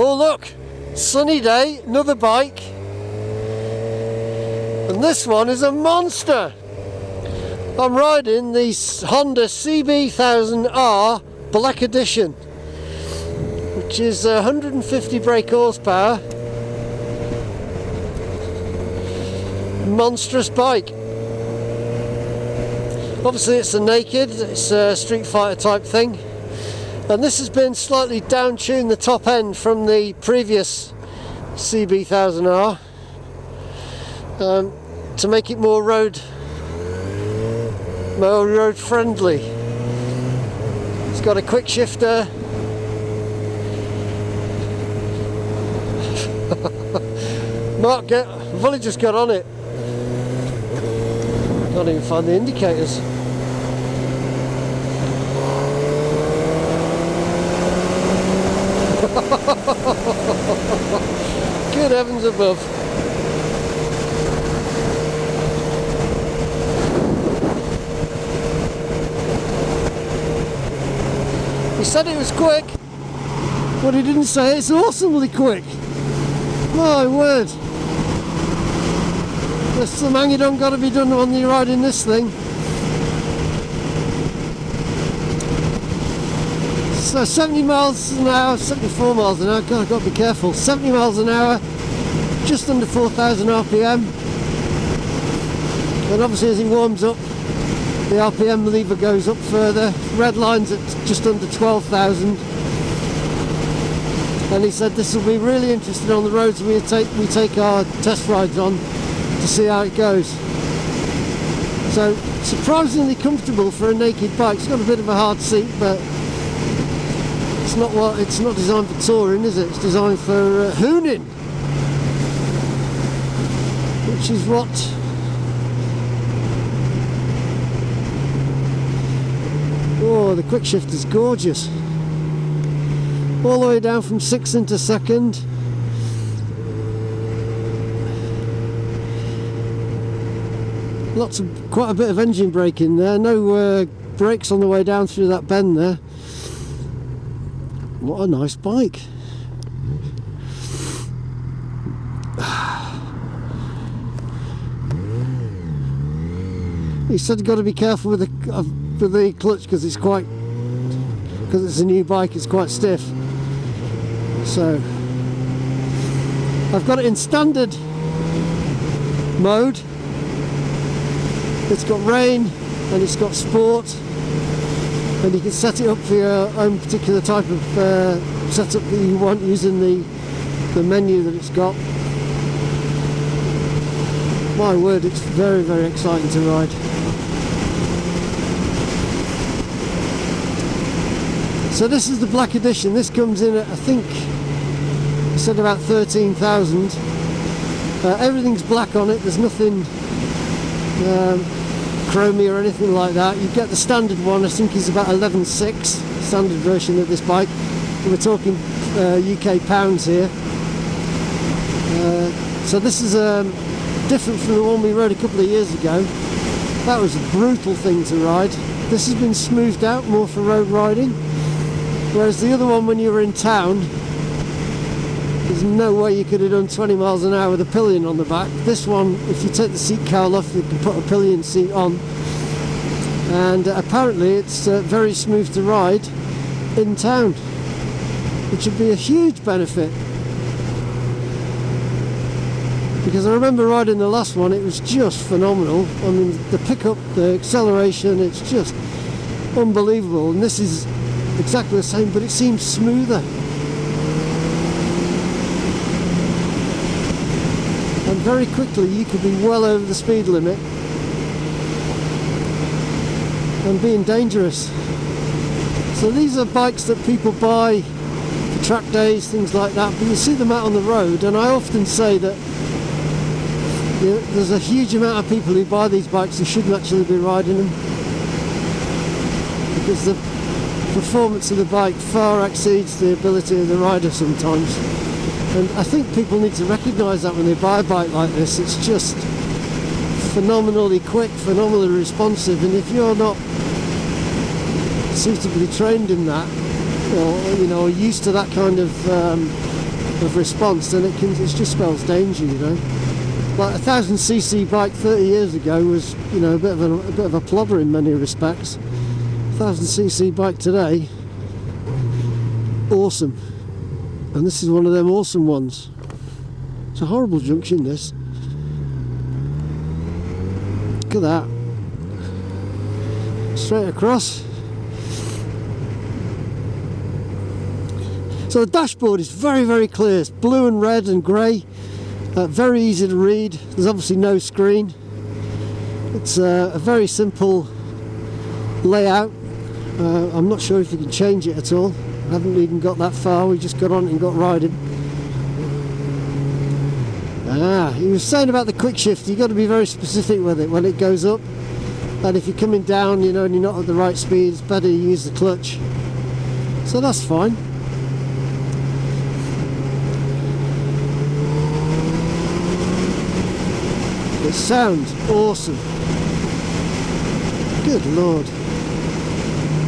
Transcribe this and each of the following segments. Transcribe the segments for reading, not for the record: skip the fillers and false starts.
Oh look, sunny day, another bike, and this one is a monster. I'm riding the Honda CB1000R Black Edition, which is 150 brake horsepower, monstrous bike. Obviously it's a naked, it's a Street Fighter type thing. And this has been slightly down-tuned, the top end, from the previous CB1000R to make it more road friendly. It's got a quick shifter. Mark, I've only just got on it. Can't even find the indicators. Good heavens above. He said it was quick, but he didn't say it's awesomely quick. My word. There's some hanging on got to be done when you're riding this thing. So 70 miles an hour, 74 miles an hour, God, I've got to be careful. 70 miles an hour, just under 4,000 RPM. And obviously as he warms up, the RPM lever goes up further. Red line's at just under 12,000. And he said this will be really interesting on the roads we take our test rides on to see how it goes. So surprisingly comfortable for a naked bike. It's got a bit of a hard seat, but it's not designed for touring, is it? It's designed for hooning, which is what the quick shift is gorgeous. All the way down from 6 into second. Quite a bit of engine braking there. No brakes on the way down through that bend there. What a nice bike. He said you've got to be careful with the clutch because it's a new bike, it's quite stiff. So I've got it in standard mode. It's got rain and it's got sport, and you can set it up for your own particular type of setup that you want using the menu that it's got. My word, it's very, very exciting to ride. So this is the Black Edition. This comes in at, I think he said, about 13,000. Everything's black on it. There's nothing chromey or anything like that. You get the standard one, I think is about 11.6, standard version of this bike. We're talking UK pounds here. So this is different from the one we rode a couple of years ago. That was a brutal thing to ride. This has been smoothed out more for road riding, whereas the other one, when you were in town, there's no way you could have done 20 miles an hour with a pillion on the back. This one, if you take the seat cowl off, you can put a pillion seat on, and apparently it's very smooth to ride in town, which would be a huge benefit. Because I remember riding the last one, it was just phenomenal. I mean, the pickup, the acceleration, it's just unbelievable. And this is exactly the same, but it seems smoother. And very quickly you could be well over the speed limit and being dangerous. So these are bikes that people buy for track days, things like that, but you see them out on the road, and I often say that there's a huge amount of people who buy these bikes who shouldn't actually be riding them, because the performance of the bike far exceeds the ability of the rider sometimes. And I think people need to recognise that when they buy a bike like this. It's just phenomenally quick, phenomenally responsive, and if you're not suitably trained in that, or used to that kind of of response, then it just spells danger, you know. Like a 1000cc bike 30 years ago was, you know, a bit of a plodder in many respects. 1000cc bike today, awesome. And this is one of them awesome ones. It's a horrible junction, this. Look at that. Straight across. So the dashboard is very, very clear. It's blue and red and grey. Very easy to read. There's obviously no screen. It's a very simple layout. I'm not sure if you can change it at all. I haven't even got that far. We just got on and got riding. He was saying about the quick shift, you've got to be very specific with it when it goes up. And if you're coming down, you know, and you're not at the right speed, it's better you use the clutch. So that's fine. It sounds awesome. Good lord.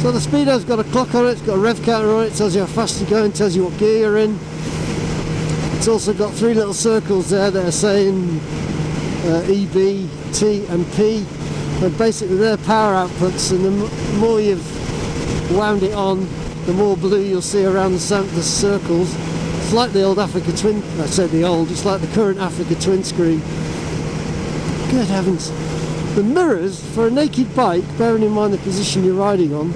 So the Speedo's got a clock on it, it's got a rev counter on it, tells you how fast you're going, tells you what gear you're in. It's also got 3 little circles there that are saying E, B, T and P. And basically they're power outputs, and the more you've wound it on, the more blue you'll see around the circles. It's like the old Africa Twin, I said the old, it's like the current Africa Twin screen. Good heavens. The mirrors for a naked bike, bearing in mind the position you're riding on,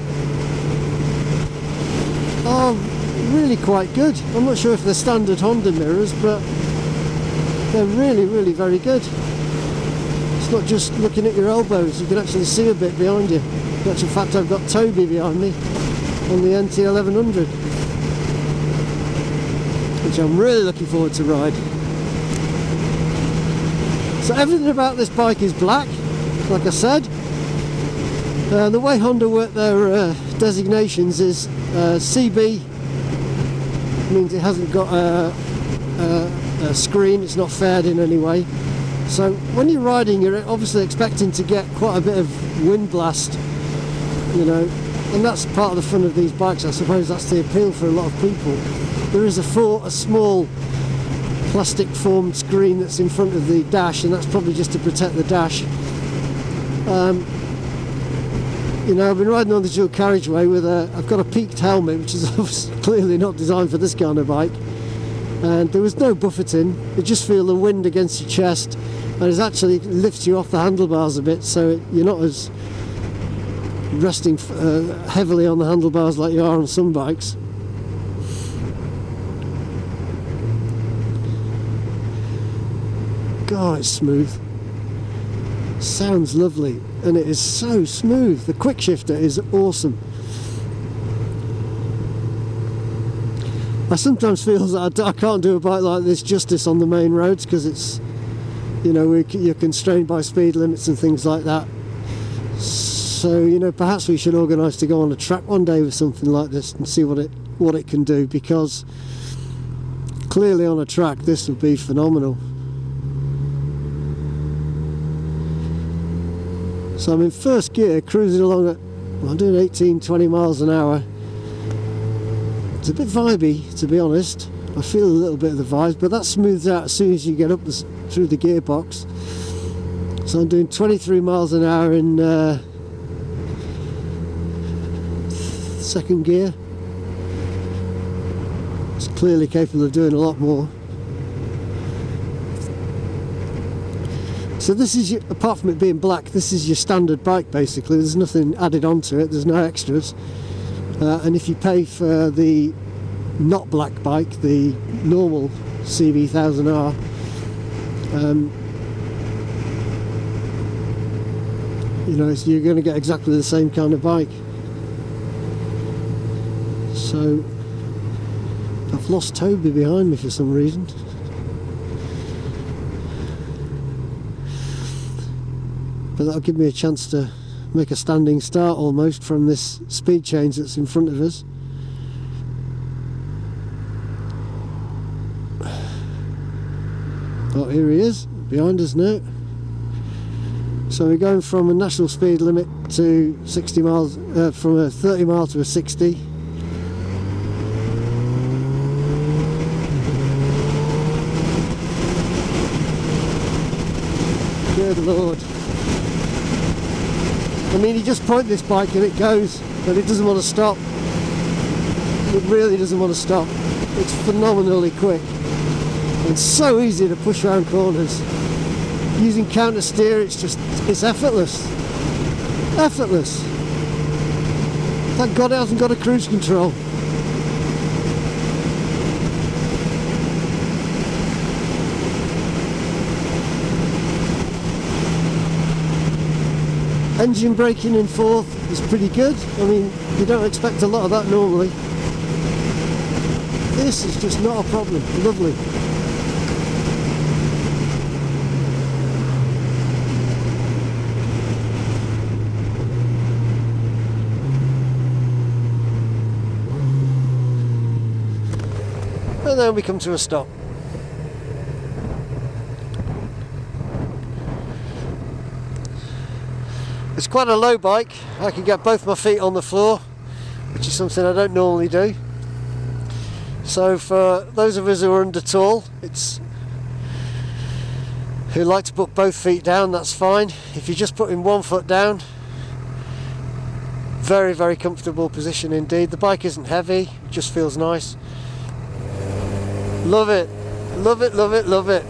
are really quite good. I'm not sure if they're standard Honda mirrors, but they're really, really very good. It's not just looking at your elbows, you can actually see a bit behind you. In actual fact, I've got Toby behind me on the NT1100, which I'm really looking forward to ride. So everything about this bike is black, like I said. The way Honda work their designations is CB means it hasn't got a screen, it's not faired in any way. So when you're riding, you're obviously expecting to get quite a bit of wind blast, you know, and that's part of the fun of these bikes. I suppose that's the appeal for a lot of people. There is a small plastic formed screen that's in front of the dash, and that's probably just to protect the dash. You know, I've been riding on the dual carriageway with I've got a peaked helmet, which is obviously clearly not designed for this kind of bike, and there was no buffeting. You just feel the wind against your chest, and it actually lifts you off the handlebars a bit, so you're not as resting heavily on the handlebars like you are on some bikes. God, it's smooth. Sounds lovely, and it is so smooth. The quick shifter is awesome. I sometimes feel that I can't do a bike like this justice on the main roads, because it's, you know, you're constrained by speed limits and things like that. So, you know, perhaps we should organise to go on a track one day with something like this and see what it can do, because clearly on a track this would be phenomenal. So I'm in first gear, cruising along at, well, I'm doing 18-20 miles an hour. It's a bit vibey, to be honest. I feel a little bit of the vibes, but that smooths out as soon as you get up through the gearbox. So I'm doing 23 miles an hour in second gear. It's clearly capable of doing a lot more. So this is your, apart from it being black, this is your standard bike basically. There's nothing added onto it, there's no extras. And if you pay for the not black bike, the normal CB1000R, you know, you're going to get exactly the same kind of bike. So I've lost Toby behind me for some reason. But that'll give me a chance to make a standing start almost from this speed change that's in front of us. Oh, here he is, behind us now. So we're going from a national speed limit to 60 miles, from a 30 mile to a 60. Good Lord. I mean, you just point this bike and it goes, but it doesn't want to stop. It really doesn't want to stop. It's phenomenally quick and so easy to push around corners. Using counter steer, it's effortless. Effortless. Thank God it hasn't got a cruise control. Engine braking in fourth is pretty good. I mean, you don't expect a lot of that normally. This is just not a problem. Lovely. And then we come to a stop. It's quite a low bike. I can get both my feet on the floor, which is something I don't normally do. So for those of us who are under tall, who like to put both feet down, that's fine. If you're just putting one foot down, very, very comfortable position indeed. The bike isn't heavy, it just feels nice. Love it, love it, love it, love it.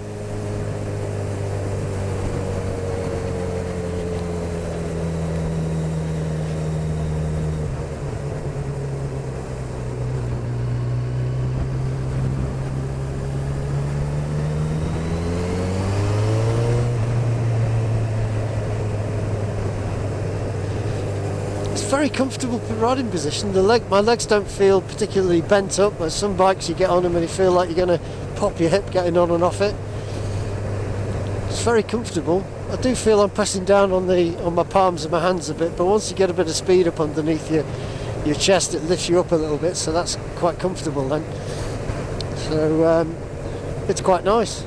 Very comfortable riding position. My legs don't feel particularly bent up. There's some bikes you get on them and you feel like you're going to pop your hip getting on and off it. It's very comfortable. I do feel I'm pressing down on my palms and my hands a bit, but once you get a bit of speed up underneath your chest, it lifts you up a little bit, so that's quite comfortable then. So it's quite nice.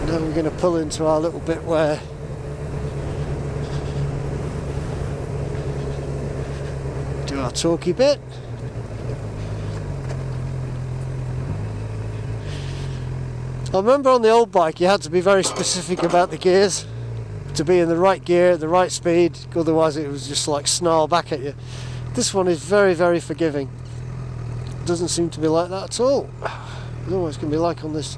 Now we're going to pull into our little bit where do our talky bit. I remember on the old bike you had to be very specific about the gears to be in the right gear, the right speed, otherwise it was just like snarl back at you. This one is very, very forgiving. Doesn't seem to be like that at all. It's always going to be like on this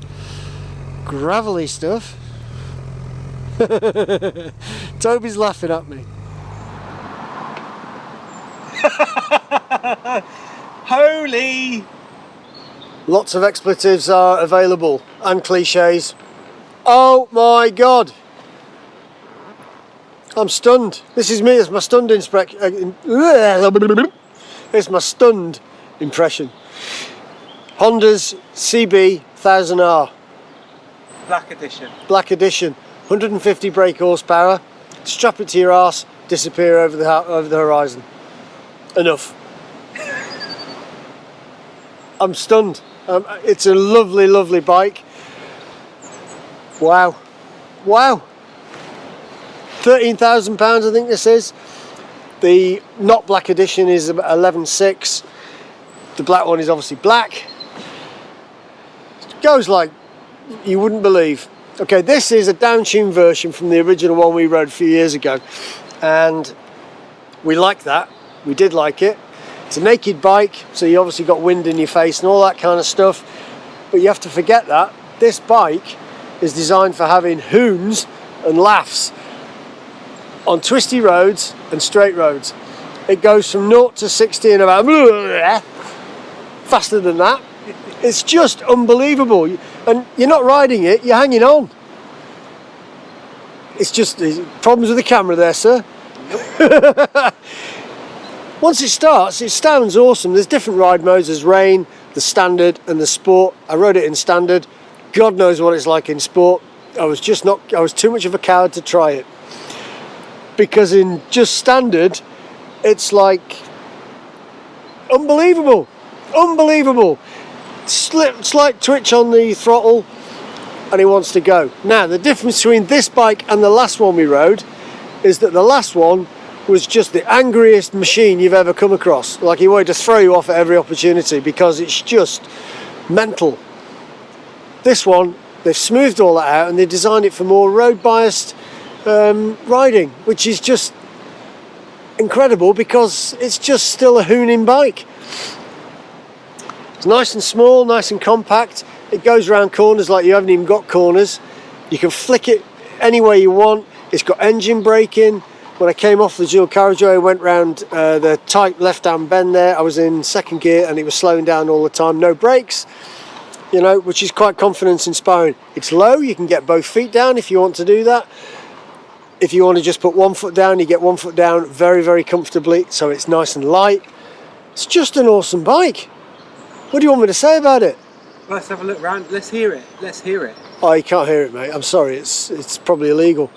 gravelly stuff. Toby's laughing at me. Holy! Lots of expletives are available and cliches. Oh my God! I'm stunned. This is me. It's my stunned It's my stunned impression. Honda's CB1000R. Black edition. Black edition. 150 brake horsepower. Strap it to your arse. Disappear over the horizon. Enough. I'm stunned. It's a lovely, lovely bike. Wow. Wow. £13,000 I think this is. The not black edition is about 11.6. The black one is obviously black. It goes like you wouldn't believe. Okay, this is a down-tuned version from the original one we rode a few years ago, and we like that. We did like it. It's a naked bike, so you obviously got wind in your face and all that kind of stuff, but you have to forget that this bike is designed for having hoons and laughs on twisty roads and straight roads. It goes from 0 to 60 in about faster than that. It's just unbelievable, and you're not riding it, you're hanging on. It's just problems with the camera there, sir. Nope. Once it starts, it sounds awesome. There's different ride modes. There's rain, the standard, and the sport. I rode it in standard. God knows what it's like in sport. I was too much of a coward to try it, because in just standard, it's like unbelievable, unbelievable. Slight twitch on the throttle, and it wants to go. Now, the difference between this bike and the last one we rode is that the last one was just the angriest machine you've ever come across. Like, he wanted to throw you off at every opportunity because it's just mental. This one they've smoothed all that out and they designed it for more road biased riding, which is just incredible because it's just still a hooning bike. It's nice and small, nice and compact. It goes around corners like you haven't even got corners. You can flick it any way you want. It's got engine braking. When I came off the dual carriageway, I went round the tight left-hand bend there. I was in second gear and it was slowing down all the time. No brakes, you know, which is quite confidence inspiring. It's low, you can get both feet down if you want to do that. If you want to just put 1 foot down, you get 1 foot down very, very comfortably. So it's nice and light. It's just an awesome bike. What do you want me to say about it? Let's have a look round. Let's hear it. Let's hear it. Oh, you can't hear it, mate. I'm sorry. It's probably illegal.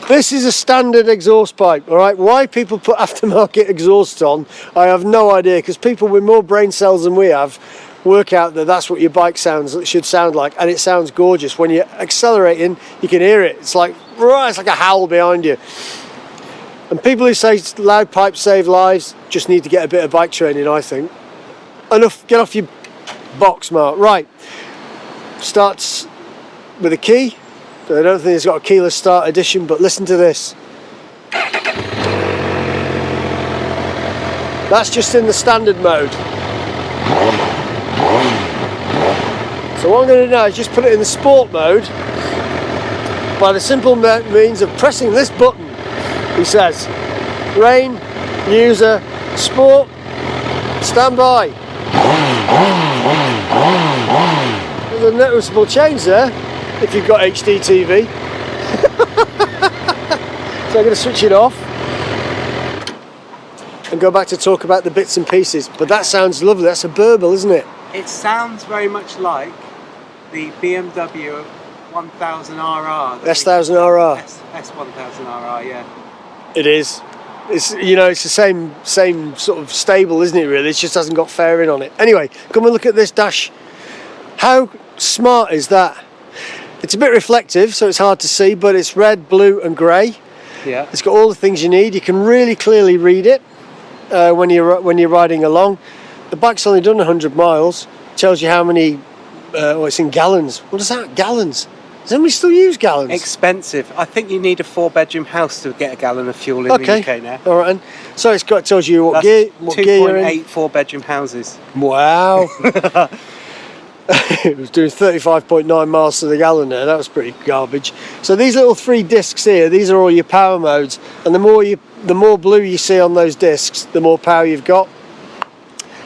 This is a standard exhaust pipe, all right? Why people put aftermarket exhausts on, I have no idea, because people with more brain cells than we have work out that that's what your bike should sound like, and it sounds gorgeous. When you're accelerating, you can hear it. It's like a howl behind you. And people who say loud pipes save lives just need to get a bit of bike training, I think. Enough, get off your box, Mark. Right, starts with a key. I don't think it's got a keyless start edition, but listen to this. That's just in the standard mode. So what I'm going to do now is just put it in the sport mode by the simple means of pressing this button. He says, rain, user, sport, standby. There's a noticeable change there if you've got HD TV. So I'm going to switch it off and go back to talk about the bits and pieces. But that sounds lovely. That's a burble, isn't it? It sounds very much like the BMW 1000RR. S1000RR. S1000RR, yeah. It is. It's, you know, it's the same sort of stable, isn't it, really? It just hasn't got fairing on it. Anyway, come and look at this dash. How smart is that? It's a bit reflective, so it's hard to see, but it's red, blue and grey. Yeah. It's got all the things you need. You can really clearly read it when you're riding along. The bike's only done 100 miles. Tells you how many. It's in gallons. What is that? Gallons. Does anybody still use gallons? Expensive. I think you need a 4-bedroom house to get a gallon of fuel in the UK now. All right. And so it's got tells you what That's gear you're in. 2.8 4-bedroom houses. Wow. It was doing 35.9 miles to the gallon there. That was pretty garbage. So these little 3 discs here, these are all your power modes, and the more blue you see on those discs, the more power you've got.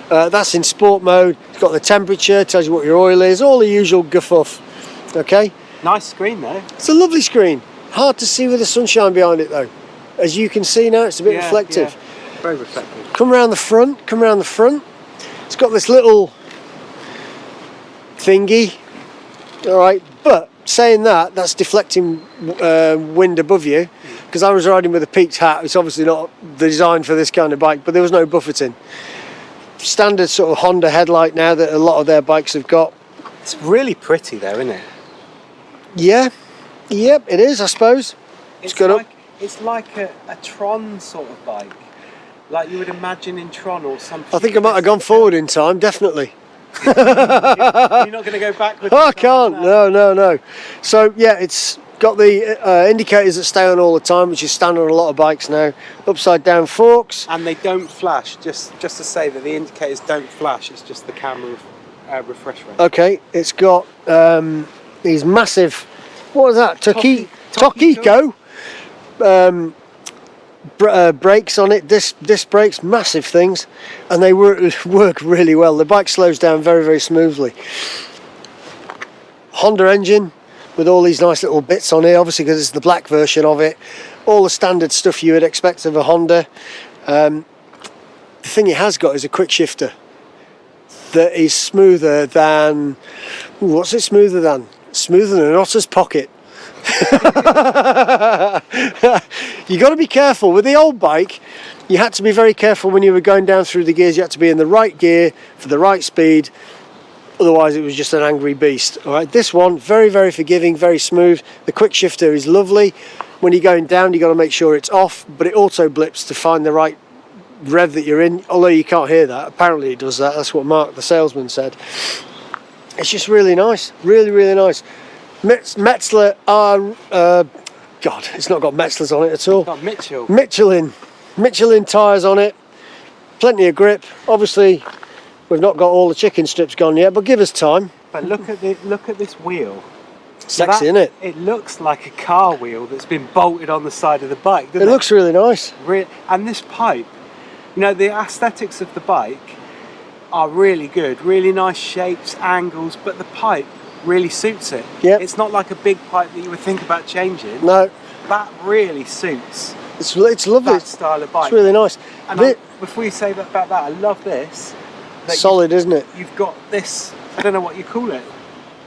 That's in sport mode. It's got the temperature, tells you what your oil is, all the usual guff. Okay. Nice screen though. It's a lovely screen. Hard to see with the sunshine behind it though. As you can see now, it's a bit reflective. Yeah. Very reflective. Come around the front. It's got this little thingy. All right, but saying that, that's deflecting wind above you, because I was riding with a peaked hat. It's obviously not designed for this kind of bike, but there was no buffeting. Standard sort of Honda headlight now that a lot of their bikes have got. It's really pretty though, isn't it? Yeah, yep, it is, I suppose. It's like a Tron sort of bike, like you would imagine in Tron or something. I think I might have gone forward in time, definitely. You're not going to go backwards. Oh, I can't. No. So yeah, it's got the indicators that stay on all the time, which is standard on a lot of bikes now. Upside down forks. And they don't flash. Just to say that the indicators don't flash. It's just the camera refresh rate. Okay, it's got these massive. What is that? Tokico. Brakes on it, disc brakes, massive things, and they work really well. The bike slows down very, very smoothly. Honda engine with all these nice little bits on here, obviously because it's the black version of it. All the standard stuff you would expect of a Honda. The thing it has got is a quick shifter that is smoother than. What's it smoother than? Smoother than an otter's pocket. You got to be careful with the old bike. You had to be very careful when you were going down through the gears. You had to be in the right gear for the right speed, otherwise it was just an angry beast. All right, this one very, very forgiving, very smooth. The quick shifter is lovely. When you're going down, you got to make sure it's off, but it auto blips to find the right rev that you're in, although you can't hear that. Apparently it does that. That's what Mark the salesman said. It's just really nice, really nice. Metzler are, God, it's not got Metzlers on it at all. Got Mitchell. Michelin tyres on it, plenty of grip. Obviously, we've not got all the chicken strips gone yet, but give us time. But look at this wheel. Sexy, isn't it? It looks like a car wheel that's been bolted on the side of the bike, doesn't it? It looks really nice. And this pipe, you know, the aesthetics of the bike are really good, really nice shapes, angles, but the pipe really suits it. Yep. It's not like a big pipe that you would think about changing. No. That really suits It's lovely. that style of bike. It's really nice. And before you say that about that, I love this. Solid, isn't it? You've got this, I don't know what you call it.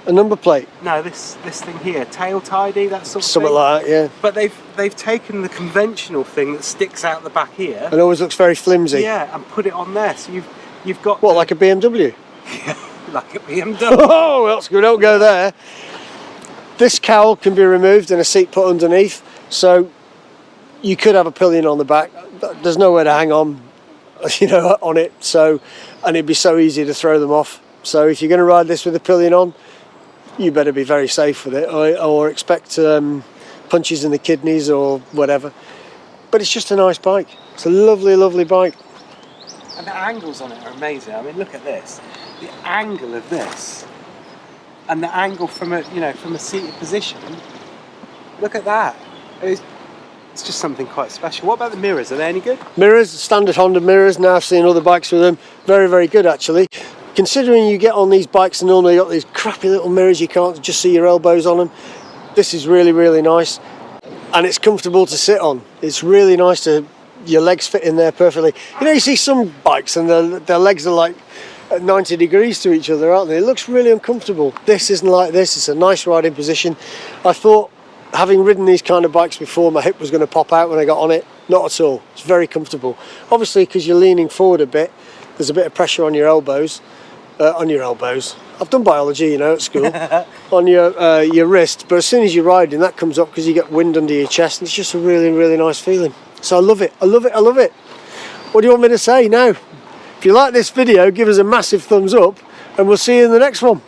A number plate. No, this thing here, tail tidy, that sort of Something thing. like that, yeah. But they've taken the conventional thing that sticks out the back here. It always looks very flimsy. Yeah, and put it on there. So you've got What, like a BMW? Yeah, like a BMW. Oh, well, we don't go there. This cowl can be removed and a seat put underneath, so you could have a pillion on the back. There's nowhere to hang on, you know, on it. So, and it'd be so easy to throw them off. So if you're going to ride this with a pillion on, you better be very safe with it, or expect punches in the kidneys or whatever. But it's just a nice bike. It's a lovely bike. And the angles on it are amazing. I mean, look at this. The angle of this, and the angle from a seated position. Look at that. It's just something quite special. What about the mirrors? Are they any good? Mirrors, standard Honda mirrors. Now I've seen other bikes with them. Very good actually. Considering you get on these bikes and normally you've got these crappy little mirrors, you can't just see your elbows on them. This is really nice, and it's comfortable to sit on. It's really nice to, your legs fit in there perfectly. You know, you see some bikes and their legs are like at 90 degrees to each other, aren't they? It looks really uncomfortable. This isn't like this. It's a nice riding position. I thought, having ridden these kind of bikes before, my hip was going to pop out when I got on it. Not at all. It's very comfortable. Obviously, because you're leaning forward a bit, there's a bit of pressure on your elbows. I've done biology, you know, at school. On your wrist, but as soon as you're riding, that comes up because you get wind under your chest, and it's just a really nice feeling. So I love it. What do you want me to say now? If you like this video, give us a massive thumbs up, and we'll see you in the next one.